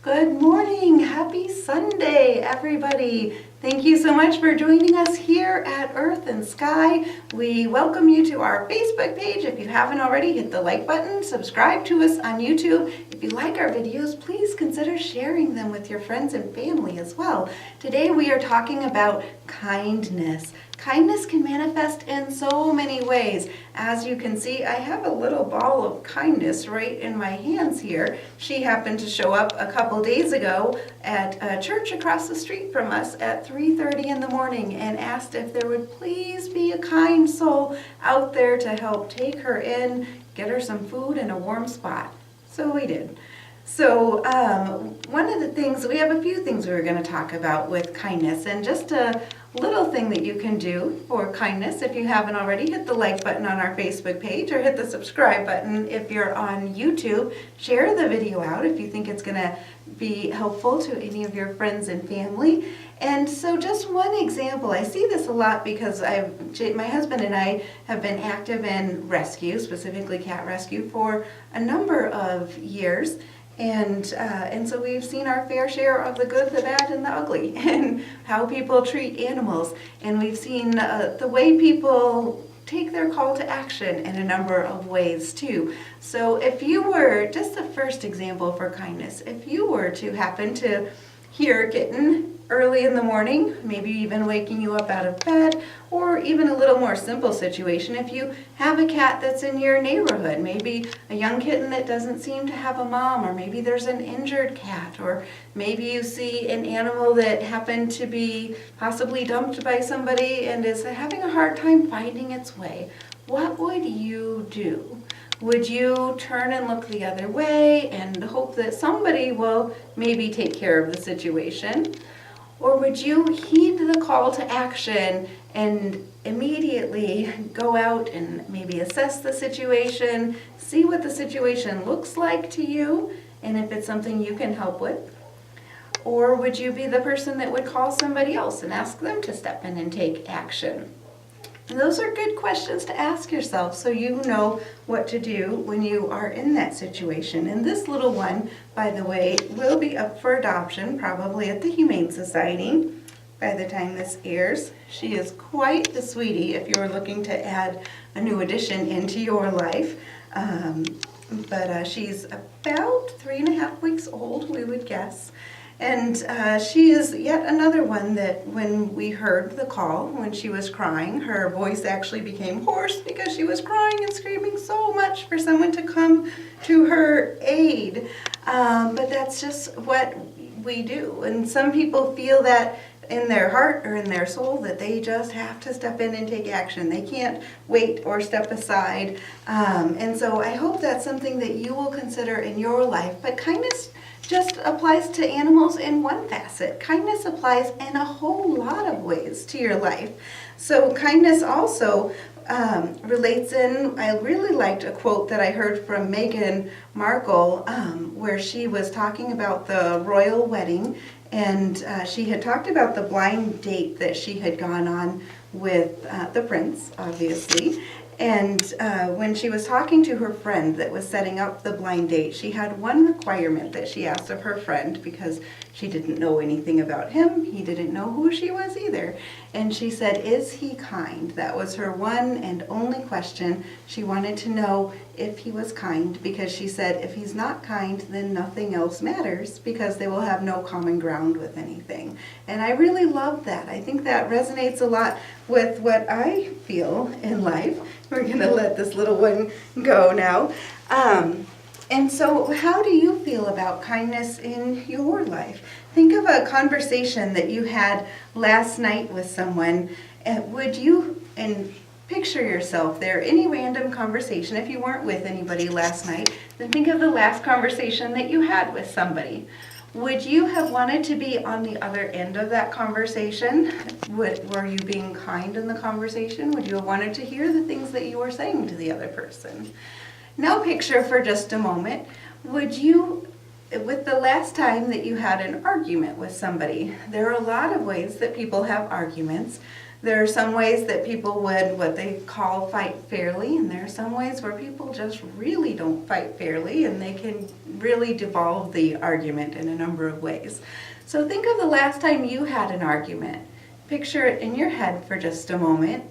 Good morning. Happy Sunday, everybody. Thank you so much for joining us here at Earth and Sky. We welcome you to our Facebook page. If you haven't already, hit the like button, subscribe to us on YouTube. If you like our videos, please consider sharing them with your friends and family as well. Today we are talking about kindness. Kindness can manifest in so many ways. As you can see, I have a little ball of kindness right in my hands here. She happened to show up a couple days ago at a church across the street from us at 3:30 in the morning and asked if there would please be a kind soul out there to help take her in, get her some food and a warm spot. So we did. So one of the things, we have a few things we were going to talk about with kindness, and just a little thing that you can do for kindness. If you haven't already, hit the like button on our Facebook page or hit the subscribe button. If you're on YouTube, share the video out if you think it's going to be helpful to any of your friends and family. And so just one example, I see this a lot because my husband and I have been active in rescue, specifically cat rescue, for a number of years. And so we've seen our fair share of the good, the bad, and the ugly, and how people treat animals. And we've seen the way people take their call to action in a number of ways too. So if you were, just the first example for kindness, if you were to happen to hear a kitten early in the morning, maybe even waking you up out of bed, or even a little more simple situation, if you have a cat that's in your neighborhood, maybe a young kitten that doesn't seem to have a mom, or maybe there's an injured cat, or maybe you see an animal that happened to be possibly dumped by somebody and is having a hard time finding its way, what would you do? Would you turn and look the other way and hope that somebody will maybe take care of the situation? Or would you heed the call to action and immediately go out and maybe assess the situation, see what the situation looks like to you, and if it's something you can help with? Or would you be the person that would call somebody else and ask them to step in and take action? And those are good questions to ask yourself so you know what to do when you are in that situation. And this little one, by the way, will be up for adoption probably at the Humane Society by the time this airs. She is quite the sweetie if you're looking to add a new addition into your life. But she's about 3.5 weeks old, we would guess. And she is yet another one that when we heard the call, when she was crying, her voice actually became hoarse because she was crying and screaming so much for someone to come to her aid. But that's just what we do. And some people feel that in their heart or in their soul that they just have to step in and take action. They can't wait or step aside. And so I hope that's something that you will consider in your life. But kindness just applies to animals in one facet. Kindness applies in a whole lot of ways to your life. So kindness also relates in, I really liked a quote that I heard from Meghan Markle where she was talking about the royal wedding, and she had talked about the blind date that she had gone on with the prince, obviously. And when she was talking to her friend that was setting up the blind date, she had one requirement that she asked of her friend because she didn't know anything about him. He didn't know who she was either. And she said, "Is he kind?" That was her one and only question. She wanted to know if he was kind because she said if he's not kind, then nothing else matters because they will have no common ground with anything. And I really love that. I think that resonates a lot with what I feel in life. We're going to let this little one go now. And so how do you feel about kindness in your life? Think of a conversation that you had last night with someone. Would you, and picture yourself there, any random conversation, if you weren't with anybody last night, then think of the last conversation that you had with somebody. Would you have wanted to be on the other end of that conversation? Were you being kind in the conversation? Would you have wanted to hear the things that you were saying to the other person? Now picture for just a moment, would you, with the last time that you had an argument with somebody, there are a lot of ways that people have arguments. There are some ways that people would, what they call, fight fairly, and there are some ways where people just really don't fight fairly, and they can really devolve the argument in a number of ways. So think of the last time you had an argument. Picture it in your head for just a moment.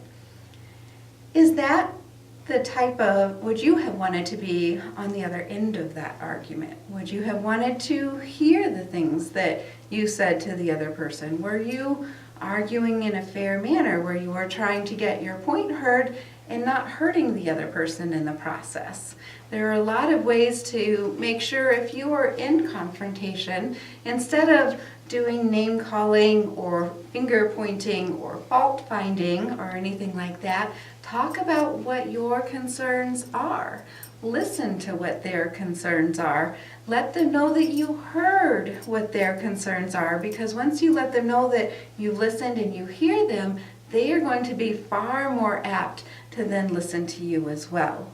Is that the type of, would you have wanted to be on the other end of that argument? Would you have wanted to hear the things that you said to the other person? Were you arguing in a fair manner where you were trying to get your point heard and not hurting the other person in the process? There are a lot of ways to make sure if you are in confrontation, instead of doing name calling or finger pointing or fault finding or anything like that, talk about what your concerns are. Listen to what their concerns are. Let them know that you heard what their concerns are, because once you let them know that you listened and you hear them, they are going to be far more apt to then listen to you as well.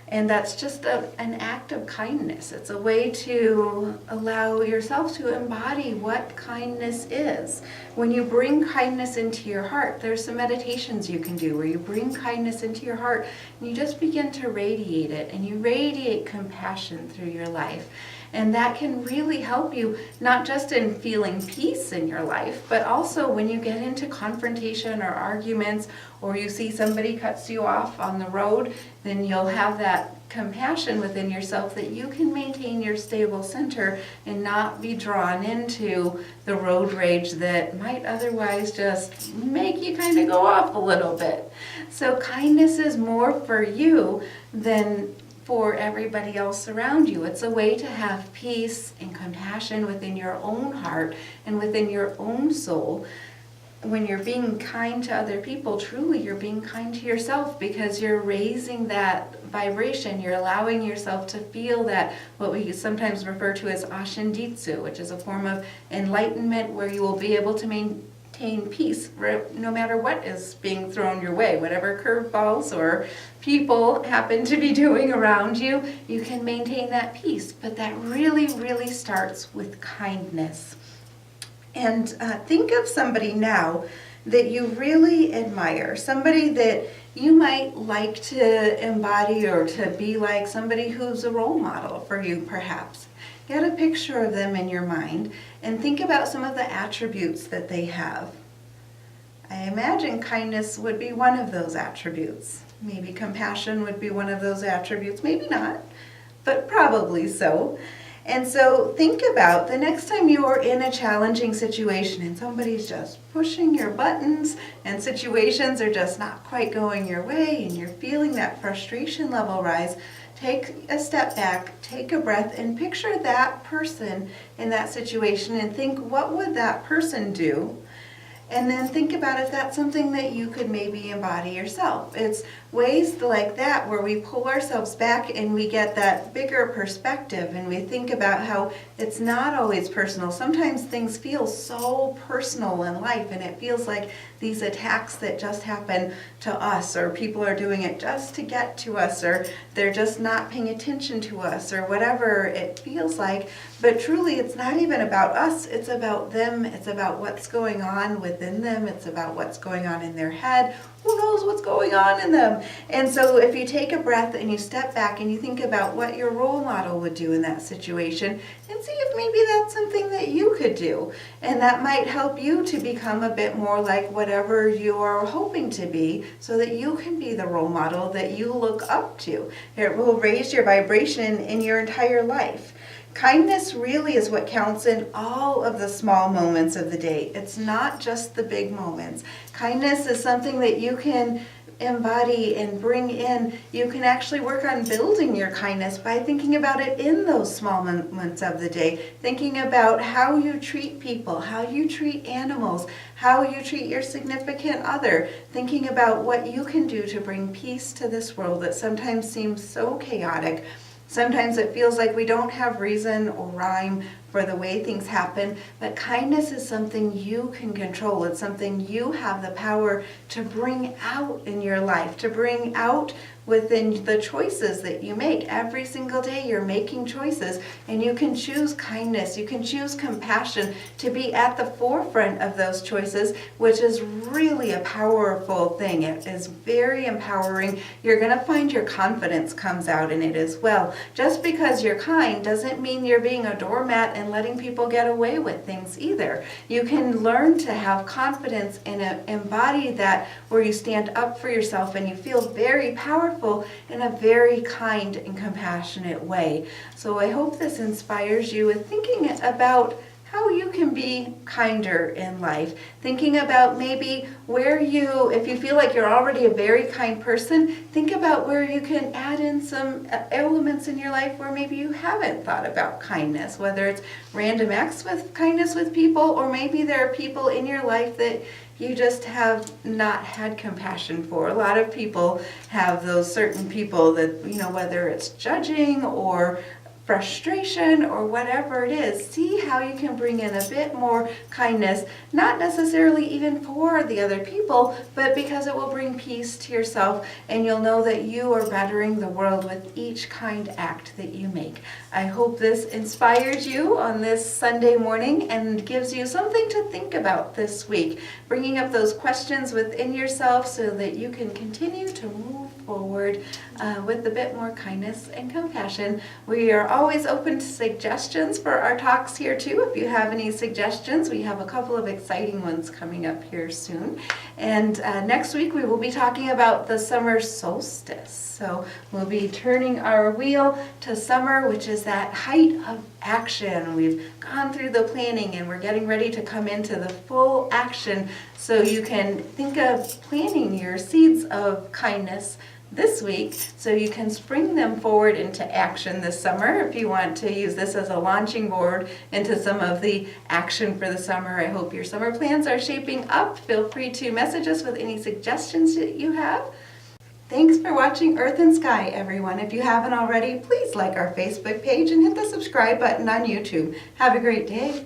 And that's just an act of kindness. It's a way to allow yourself to embody what kindness is. When you bring kindness into your heart, there's some meditations you can do where you bring kindness into your heart and you just begin to radiate it, and you radiate compassion through your life. And that can really help you, not just in feeling peace in your life, but also when you get into confrontation or arguments, or you see somebody cuts you off on the road, then you'll have that compassion within yourself that you can maintain your stable center and not be drawn into the road rage that might otherwise just make you kind of go off a little bit. So kindness is more for you than for everybody else around you. It's a way to have peace and compassion within your own heart and within your own soul. When you're being kind to other people, truly you're being kind to yourself, because you're raising that vibration. You're allowing yourself to feel that, what we sometimes refer to as ashenditsu, which is a form of enlightenment where you will be able to maintain peace no matter what is being thrown your way. Whatever curveballs or people happen to be doing around you, you can maintain that peace. But that really, really starts with kindness. And think of somebody now that you really admire, somebody that you might like to embody or to be like, somebody who's a role model for you perhaps. Get a picture of them in your mind and think about some of the attributes that they have. I imagine kindness would be one of those attributes. Maybe compassion would be one of those attributes, maybe not, but probably so. And so think about the next time you are in a challenging situation and somebody's just pushing your buttons and situations are just not quite going your way and you're feeling that frustration level rise, take a step back, take a breath, and picture that person in that situation and think, what would that person do? And then think about if that's something that you could maybe embody yourself. It's ways like that where we pull ourselves back and we get that bigger perspective and we think about how it's not always personal. Sometimes things feel so personal in life and it feels like these attacks that just happen to us, or people are doing it just to get to us, or they're just not paying attention to us, or whatever it feels like. But truly it's not even about us, it's about them. It's about what's going on within them. It's about what's going on in their head. Who knows what's going on in them? And so if you take a breath and you step back and you think about what your role model would do in that situation, and see if maybe that's something that you could do. And that might help you to become a bit more like whatever you are hoping to be, so that you can be the role model that you look up to. It will raise your vibration in your entire life. Kindness really is what counts in all of the small moments of the day. It's not just the big moments. Kindness is something that you can embody and bring in. You can actually work on building your kindness by thinking about it in those small moments of the day. Thinking about how you treat people, how you treat animals, how you treat your significant other. Thinking about what you can do to bring peace to this world that sometimes seems so chaotic. Sometimes it feels like we don't have reason or rhyme for the way things happen, but kindness is something you can control. It's something you have the power to bring out in your life, to bring out within the choices that you make. Every single day you're making choices, and you can choose kindness, you can choose compassion to be at the forefront of those choices, which is really a powerful thing. It is very empowering. You're going to find your confidence comes out in it as well. Just because you're kind doesn't mean you're being a doormat and letting people get away with things either. You can learn to have confidence and embody that, where you stand up for yourself and you feel very powerful in a very kind and compassionate way. So I hope this inspires you with thinking about how you can be kinder in life. Thinking about maybe where you, if you feel like you're already a very kind person, think about where you can add in some elements in your life where maybe you haven't thought about kindness, whether it's random acts with kindness with people, or maybe there are people in your life that you just have not had compassion for. A lot of people have those certain people that, whether it's judging or frustration or whatever it is, see how you can bring in a bit more kindness, not necessarily even for the other people, but because it will bring peace to yourself, and you'll know that you are bettering the world with each kind act that you make. I hope this inspires you on this Sunday morning and gives you something to think about this week, bringing up those questions within yourself so that you can continue to move forward with a bit more kindness and compassion. We are always open to suggestions for our talks here too. If you have any suggestions, we have a couple of exciting ones coming up here soon. And next week we will be talking about the summer solstice. So we'll be turning our wheel to summer, which is that height of action. We've gone through the planning and we're getting ready to come into the full action. So you can think of planting your seeds of kindness this week so you can spring them forward into action this summer. If you want to use this as a launching board into some of the action for the summer, I hope your summer plans are shaping up. Feel free to message us with any suggestions that you have. Thanks for watching Earth and Sky, everyone. If you haven't already, please like our Facebook page and hit the subscribe button on YouTube. Have a great day.